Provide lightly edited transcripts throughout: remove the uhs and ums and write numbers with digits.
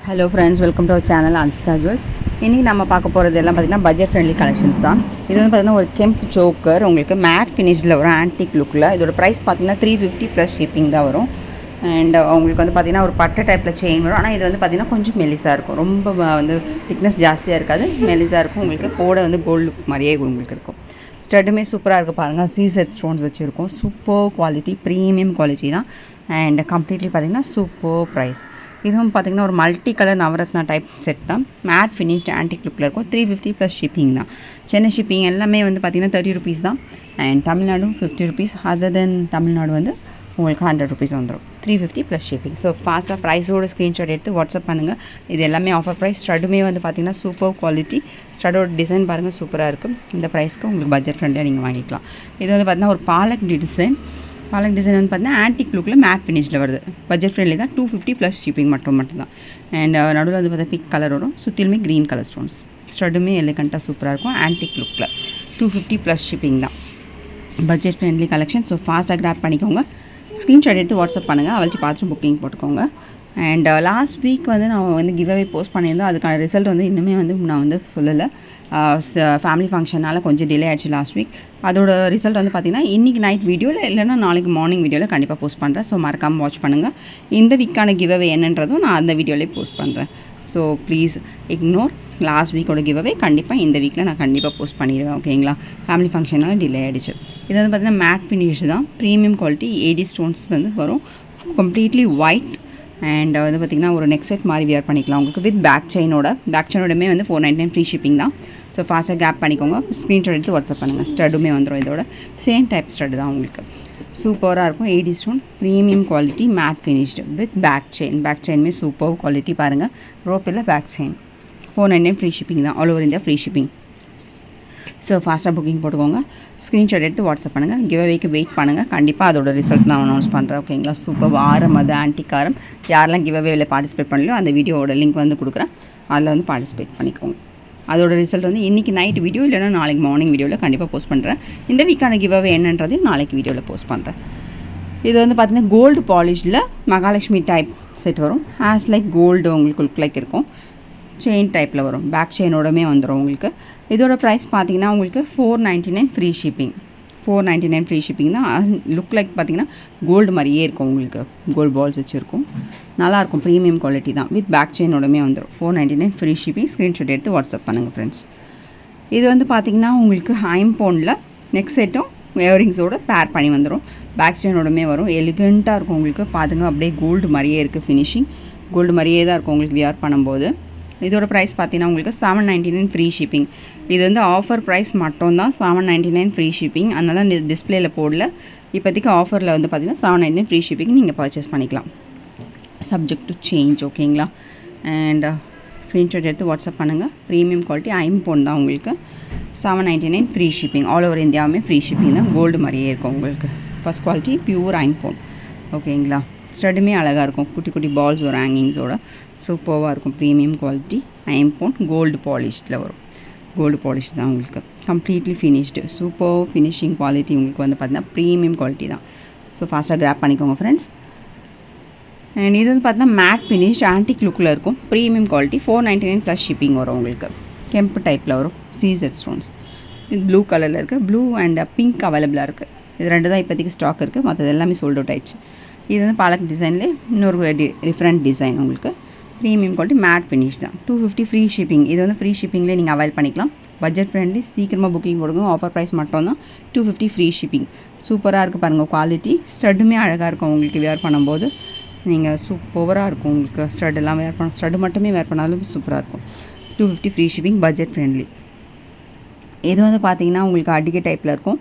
Hello friends, welcome to our channel Anshika jewels. இன்றைக்கி நம்ம பார்க்க போகிறது எல்லாம் பார்த்திங்கன்னா பட்ஜெட் ஃப்ரெண்ட்லி கலெக்ஷன்ஸ் தான். இது வந்து பார்த்திங்கன்னா ஒரு கெம்ப் சோக்கர், உங்களுக்கு மேட் ஃபினிஷில் வரும், ஆன்டிக் லுக்கில். இதோட ப்ரைஸ் பார்த்திங்கன்னா 350 ப்ளஸ் ஷிப்பிங் தான் வரும். அண்ட் உங்களுக்கு வந்து பார்த்திங்கன்னா ஒரு பட்டை டைப்பில் செயின் வரும். ஆனால் இது வந்து பார்த்திங்கன்னா கொஞ்சம் மெலிசாக இருக்கும், ரொம்ப வந்து திக்னஸ் ஜாஸ்தியாக இருக்காது, மெலிசாக இருக்கும். உங்களுக்கு போட வந்து கோல்டு லுக் மாதிரியே உங்களுக்கு இருக்கும். ஸ்டட்டுமே சூப்பராக இருக்குது பாருங்கள், சீசெட் ஸ்டோன்ஸ் வச்சுருக்கோம். சூப்பர் குவாலிட்டி, ப்ரீமியம் குவாலிட்டி தான். அண்ட் கம்ப்ளீட்லி பார்த்திங்கன்னா சூப்பர் ப்ரைஸ். இதுவும் பார்த்திங்கன்னா ஒரு multi colour Navratna type set தான். மேட் ஃபினிஷ்டு ஆன்டிக் லுக்கில் இருக்கும். 350 ப்ளஸ் ஷிப்பிங் தான். சென்னை ஷிப்பிங் எல்லாமே வந்து பார்த்திங்கன்னா 30 ருபீஸ் தான். அண்ட் தமிழ்நாடும் 50 ருபீஸ். அதர் தென் தமிழ்நாடு வந்து உங்களுக்கு 100 ருபீஸ் வந்துடும். 350 ப்ளஸ் ஷிப்பிங். ஸோ ஃபாஸ்ட்டாக ப்ரைஸோட ஸ்க்ரீன்ஷாட் எடுத்து வாட்ஸ்அப் பண்ணுங்கள். இது எல்லாமே ஆஃபர் ப்ரைஸ். ஸ்டட்டுமே வந்து பார்த்திங்கன்னா சூப்பர் குவாலிட்டி. ஸ்டட்டோட டிசைன் பாருங்கள், சூப்பராக இருக்குது. இந்த ப்ரைஸ்க்கு உங்களுக்கு பட்ஜெட் ஃப்ரெண்ட்லியாக நீங்கள் வாங்கிக்கலாம். இது வந்து பார்த்திங்கன்னா ஒரு பாலக் டிசைன் வந்து பார்த்தீங்கன்னா ஆன்டிக் லுக்கில் மேட் ஃபினிஷில் வருது. பட்ஜெட் ஃப்ரெண்ட்லி தான். 250 ப்ளஸ் ஷிப்பிங் மட்டும்தான். அண்ட் நடுவில் வந்து பார்த்தா பிங்க் கலர் வரும், சுற்றிலுமே க்ரீன் கலர் ஸ்டோன்ஸ். ஸ்டட்டுமே எலிகண்ட்டாக சூப்பராக இருக்கும். ஆன்டிக் லுக்கில் 250 ப்ளஸ் ஷிப்பிங் தான். Budget friendly collection. ஸோ ஃபாஸ்ட்டாக கிராப் பண்ணிக்கோங்க. ஸ்க்ரீன்ஷாட் எடுத்து வாட்ஸ்அப் பண்ணுங்கள், அவள்ச்சி பார்த்துட்டு புக்கிங் போட்டுக்கோங்க. அண்ட் லாஸ்ட் வீக் வந்து நான் வந்து கிவ்அவே போஸ்ட் பண்ணியிருந்தோம். அதுக்கான ரிசல்ட் வந்து இன்னுமே வந்து நான் வந்து சொல்லலை. ஃபேமிலி ஃபங்க்ஷனால் கொஞ்சம் டிலே ஆகிடுச்சு லாஸ்ட் வீக். அதோட ரிசல்ட் வந்து பார்த்திங்கன்னா இன்றைக்கி நைட் வீடியோவில் இல்லைன்னா நாளைக்கு மார்னிங் வீடியோவில் கண்டிப்பாக போஸ்ட் பண்ணுறேன். ஸோ மறக்காமல் வாட்ச் பண்ணுங்கள். இந்த வீக்கான கிவ்அவே என்னன்றதும் நான் அந்த வீடியோலேயே போஸ்ட் பண்ணுறேன். ஸோ ப்ளீஸ் இக்னோர் லாஸ்ட் வீக்கோட கிவ்அவே. கண்டிப்பாக இந்த வீக்கில் நான் கண்டிப்பாக போஸ்ட் பண்ணிடுவேன். ஓகேங்களா? ஃபேமிலி ஃபங்க்ஷனால் டிலே ஆகிடுச்சு. இது வந்து பார்த்திங்கன்னா மேட் ஃபினிஷ் தான். Premium quality. ஏடி ஸ்டோன்ஸ் வந்து வரும். Completely white. அண்ட் வந்து பார்த்திங்கன்னா ஒரு நெக் செட் மாதிரி வியர் பண்ணிக்கலாம் உங்களுக்கு வித் பேக் செயினோடமே வந்து 499 ஃப்ரீ ஷிப்பிங் தான். ஸோ ஃபாஸ்ட்டாக கேப் பண்ணிக்கோங்க. ஸ்க்ரீன்ஷாட் எடுத்து வாட்ஸ்அப் பண்ணுங்கள். ஸ்டட்டுமே வந்துடும். இதோட சேம் டைப் ஸ்டட் தான் உங்களுக்கு. சூப்பராக இருக்கும். AD stone, premium quality, matte finished with back செயினுமே சூப்பர் குவாலிட்டி பாருங்கள். ரோப்பில் பேக் செயின் 499 ஃப்ரீ ஷிப்பிங் தான். All over India free shipping. So ஃபாஸ்ட்டாக புக்கிங் போட்டுக்கோங்க. ஸ்க்ரீன்ஷாட் எடுத்து வாட்ஸ்அப் பண்ணுங்கள். கிவ்அவேக்கு வெயிட் பண்ணுங்கள். கண்டிப்பாக அதோட ரிசல்ட் நான் அனௌன்ஸ் பண்ணுறேன். ஓகேங்களா? சூப்பர் ஆரம் அது ஆன்டிக் ஆரம். யாரெல்லாம் கிவ்அவேவில் பார்ட்டிசிபேட் பண்ணலையோ அந்த வீடியோவோட லிங்க் வந்து கொடுக்குறேன். அதில் வந்து பார்ட்டிசிபேட் பண்ணிக்கோங்க. அதோட ரிசல்ட் வந்து இன்றைக்கி நைட் வீடியோ இல்லைனா நாளைக்கு மார்னிங் வீடியோவில் கண்டிப்பாக போஸ்ட் பண்ணுறேன். இந்த வீக்கான கிவ்அவே என்னன்றதையும் நாளைக்கு வீடியோவில் போஸ்ட் பண்ணுறேன். இது வந்து பார்த்திங்கன்னா கோல்டு பாலிஷில் மகாலட்சுமி டைப் செட் வரும். ஆஸ் லைக் கோல்டு உங்களுக்கு லுக் லைக் இருக்கும். செயின் டைப்பில் வரும். பேக் செயினோடமே வந்துடும் உங்களுக்கு. இதோட ப்ரைஸ் பார்த்திங்கன்னா உங்களுக்கு 499 ஃப்ரீ ஷிப்பிங். 499 ஃப்ரீ ஷிப்பிங் தான். லுக் லைக் பார்த்திங்கன்னா கோல்டு மாதிரியே இருக்கும் உங்களுக்கு. கோல்டு பால்ஸ் வச்சுருக்கும். நல்லாயிருக்கும். ப்ரீமியம் குவாலிட்டி தான். வித் பேக் செயினோடமே வந்துடும். 499 ஃப்ரீ ஷிப்பிங். ஸ்க்ரீன்ஷாட் எடுத்து வாட்ஸ்அப் பண்ணுங்கள் ஃப்ரெண்ட்ஸ். இது வந்து பார்த்திங்கன்னா உங்களுக்கு ஐம்பவுண்டில் நெக் செட்டும் இயரிங்ஸோடு பேர் பண்ணி வந்துடும். பேக் செயினோடமே வரும். எலிகண்ட்டாக இருக்கும் உங்களுக்கு. பாருங்க, அப்படியே கோல்டு மாதிரியே இருக்குது. ஃபினிஷிங் கோல்டு மாதிரியே தான் இருக்கும் உங்களுக்கு வியர் பண்ணும்போது. இதோட ப்ரைஸ் பார்த்தீங்கன்னா உங்களுக்கு 799 ஃப்ரீ ஷிப்பிங். இது வந்து ஆஃபர் ப்ரைஸ் மட்டும்தான். 799 ஃப்ரீ ஷிப்பிங். அதனால டிஸ்பிளேயில் போடல. இப்போதைக்கு ஆஃபரில் வந்து பார்த்திங்கன்னா 799 ஃப்ரீ ஷிப்பிங் நீங்கள் பர்ச்சேஸ் பண்ணிக்கலாம். Subject to change. ஓகேங்களா? அண்ட் ஸ்க்ரீன்ஷாட் எடுத்து வாட்ஸ்அப் பண்ணுங்கள். ப்ரீமியம் குவாலிட்டி ஐம்பவுண்ட் தான் உங்களுக்கு. 799 ஃப்ரீ ஷிப்பிங். ஆல் ஓவர் இந்தியாவுமே ஃப்ரீ ஷிப்பிங் தான். கோல்டு மாதிரியே இருக்கும் உங்களுக்கு. ஃபஸ்ட் குவாலிட்டி பியூர் ஐம்பவுண்ட். ஓகேங்களா? ஸ்டட்டுமே அழகாக இருக்கும். குட்டி குட்டி பால்ஸ் வரும் ஹேங்கிங்ஸோட. சூப்பராக இருக்கும். ப்ரீமியம் குவாலிட்டி ஐம்பவுண்ட். கோல்டு பாலிஷ்டில் வரும். கோல்டு பாலிஷ் தான் உங்களுக்கு. Completely finished. Super finishing quality உங்களுக்கு வந்து பார்த்திங்கன்னா ப்ரீமியம் குவாலிட்டி தான். ஸோ ஃபாஸ்ட்டாக கிராப் பண்ணிக்கோங்க ஃப்ரெண்ட்ஸ். அண்ட் இது வந்து பார்த்திங்கன்னா மேட் ஃபினிஷ் ஆன்டிக் லுக்கில் இருக்கும். Premium quality. 499 ப்ளஸ் ஷிப்பிங் வரும் உங்களுக்கு. கெம்ப் டைப்பில் வரும். சீசெட் ஸ்டோன்ஸ். இது ப்ளூ கலரில் இருக்குது. ப்ளூ அண்ட் பிங்க் அவைலபிளாக இருக்குது. இது ரெண்டு தான் இப்போதைக்கு ஸ்டாக் இருக்குது. மற்றது எல்லாமே சோல்ட் அவுட் ஆயிடுச்சு. இது வந்து பாலக் டிசைன்லேயே இன்னொரு டிஃப்ரெண்ட் டிசைன் உங்களுக்கு. ப்ரீமியம் குவாலிட்டி மேட் ஃபினிஷ் தான். 250 ஃப்ரீ ஷிப்பிங். இது வந்து ஃப்ரீ ஷிப்பிங்லேயே நீங்கள் அவைல் பண்ணிக்கலாம். Budget friendly. சீக்கிரமாக புக்கிங் போடுங்க. ஆஃபர் ப்ரைஸ் மட்டும் தான். 250 ஃப்ரீ ஷிப்பிங். சூப்பராக இருக்குது பாருங்கள் குவாலிட்டி. ஸ்டட்டுமே அழகாக இருக்கும் உங்களுக்கு வியர் பண்ணும்போது. நீங்கள் சூப்பராக இருக்கும் உங்களுக்கு. ஸ்டட்டெல்லாம் வேர் பண்ண ஸ்டட்டு மட்டுமே வேர் பண்ணாலும் சூப்பராக இருக்கும். 250 ஃப்ரீ ஷிப்பிங். Budget friendly. இது வந்து பார்த்திங்கன்னா உங்களுக்கு அடிகை டைப்பில் இருக்கும்.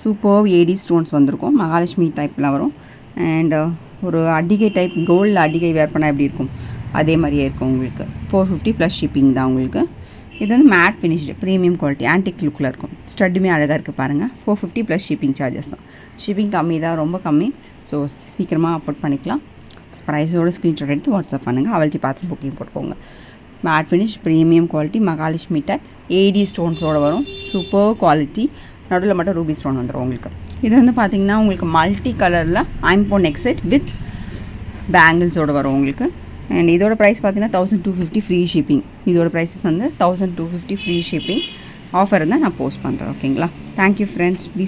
சூப்பர் ஏடி ஸ்டோன்ஸ் வந்திருக்கும். மகாலட்சுமி டைப்பில் வரும். அண்ட் ஒரு அடிகை டைப் கோல்டில் அடிகை வேர் பண்ணால் எப்படி இருக்கும் அதே மாதிரியே இருக்கும் உங்களுக்கு. 450 ப்ளஸ் ஷிப்பிங் தான் உங்களுக்கு. இது வந்து matte finished premium quality antique லுக்கில் இருக்கும். ஸ்டட்டுமே அழகாக இருக்குது பாருங்கள். 450 ப்ளஸ் ஷிப்பிங் சார்ஜஸ் தான். ஷிப்பிங் கம்மி தான், ரொம்ப கம்மி. ஸோ சீக்கிரமாக அஃபோர்ட் பண்ணிக்கலாம். ப்ரைஸோட ஸ்க்ரீன்ஷாட் எடுத்து வாட்ஸ்அப் பண்ணுங்கள். அவள்கிட்ட பார்த்து புக்கிங் போட்டுக்கோங்க. Matte finish premium quality Mahalakshmi type AD ஸ்டோன்ஸோடு வரும். Super quality. நடுவில் மட்டும் ரூபி ஸ்டோன் வந்துடும் உங்களுக்கு. இது வந்து பார்த்திங்கன்னா உங்களுக்கு மல்டி கலரில் ஐம்பவுண்ட் நெக் செட் வித் பேங்கிள்ஸோடு வரும் உங்களுக்கு. அண்ட் இதோட ப்ரைஸ் பார்த்தீங்கன்னா 1250 ஃப்ரீ ஷிப்பிங். இதோட ப்ரைஸ் வந்து 1250 ஃப்ரீ ஷிப்பிங். ஆஃபர் இருந்தால் நான் போஸ்ட் பண்ணுறேன். ஓகேங்களா? Thank you friends. ப்ளீஸ்